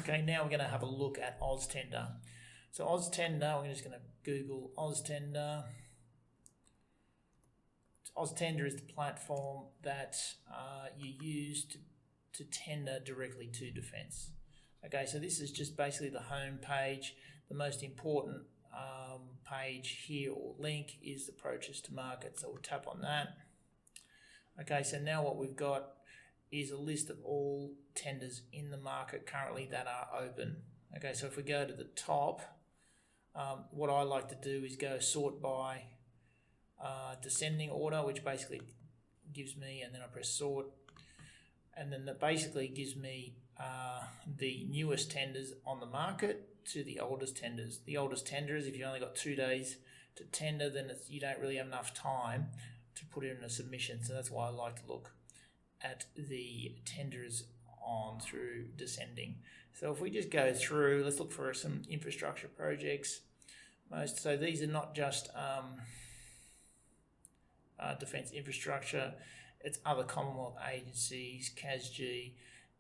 Okay, now we're going to have a look at Austender. So Austender, we're just going to Google Austender. Austender is the platform that you use to tender directly to defence. Okay, so this is just basically the home page. The most important page here or link is the approaches to market. So we'll tap on that. Okay, so now what we've got is a list of all tenders in the market currently that are open. Okay, so if we go to the top, what I like to do is go sort by descending order, which basically gives me, and then I press sort, and then that basically gives me the newest tenders on the market to the oldest tenders. The oldest tenders, if you've only got 2 days to tender, then you don't really have enough time to put in a submission. So that's why I like to look at the tenders on through descending. So if we just go through, let's look for some infrastructure projects. So these are not just defence infrastructure, it's other Commonwealth agencies, CASG,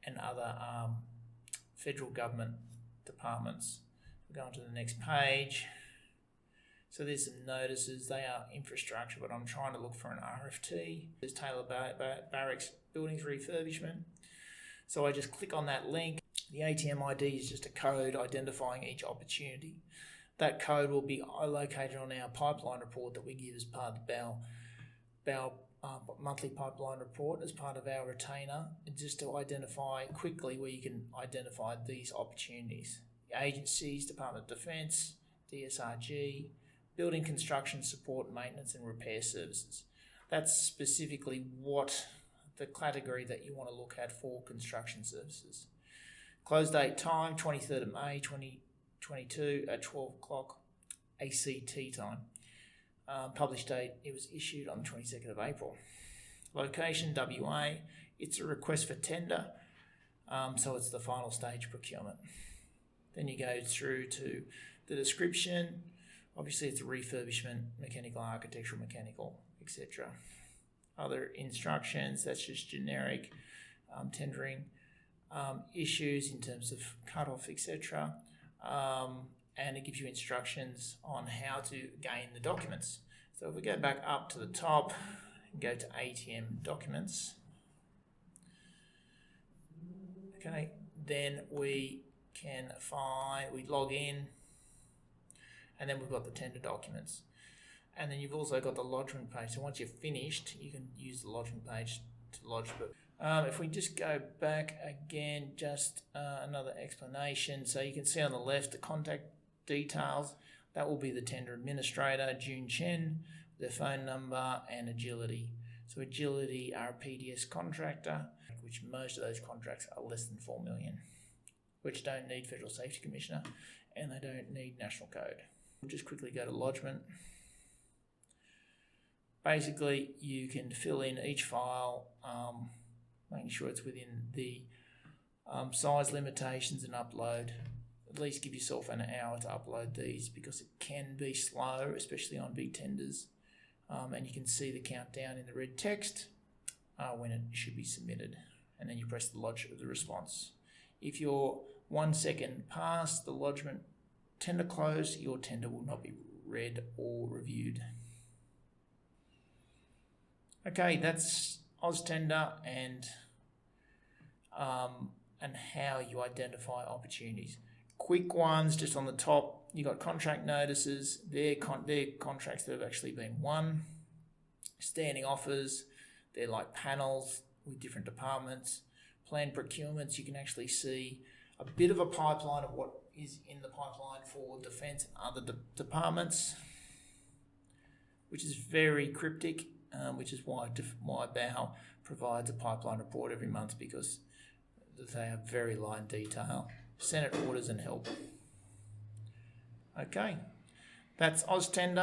and other federal government departments. We'll go on to the next page. So there's some notices, they are infrastructure, but I'm trying to look for an RFT. There's Taylor Barracks Buildings Refurbishment. So I just click on that link. The ATM ID is just a code identifying each opportunity. That code will be located on our pipeline report that we give as part of the BOUW monthly pipeline report as part of our retainer, just to identify quickly where you can identify these opportunities. The agencies, Department of Defence, DSRG, Building Construction Support, Maintenance and Repair Services. That's specifically what the category that you want to look at for construction services. Close date time, 23rd of May 2022 at 12 o'clock ACT time. Published date, it was issued on the 22nd of April. Location, WA. It's a request for tender, so it's the final stage procurement. Then you go through to the description. Obviously, it's a refurbishment, mechanical, architectural, mechanical, etc. Other instructions, that's just generic tendering issues in terms of cut-off, etc. And it gives you instructions on how to gain the documents. So if we go back up to the top and go to ATM documents, okay, then we can we log in, and then we've got the tender documents. And then you've also got the lodgement page. So once you're finished, you can use the lodgement page to lodge it. If we just go back again, just another explanation. So you can see on the left the contact details. That will be the tender administrator, June Chen, their phone number, and Agility. So Agility are a PDS contractor, which most of those contracts are less than 4 million, which don't need Federal Safety Commissioner, and they don't need National Code. We'll just quickly go to lodgement. Basically, you can fill in each file, making sure it's within the size limitations and upload. At least give yourself an hour to upload these because it can be slow, especially on big tenders. And you can see the countdown in the red text when it should be submitted. And then you press the lodge of the response. If you're 1 second past the lodgement tender close, your tender will not be read or reviewed. Okay, that's Austender and how you identify opportunities. Quick ones, just on the top, you got contract notices. They're contracts that have actually been won. Standing offers, they're like panels with different departments. Planned procurements, you can actually see a bit of a pipeline of what is in the pipeline for defence and other departments, which is very cryptic, which is why BOUW provides a pipeline report every month, because they have very light detail. Senate orders and help. Okay, that's Austender.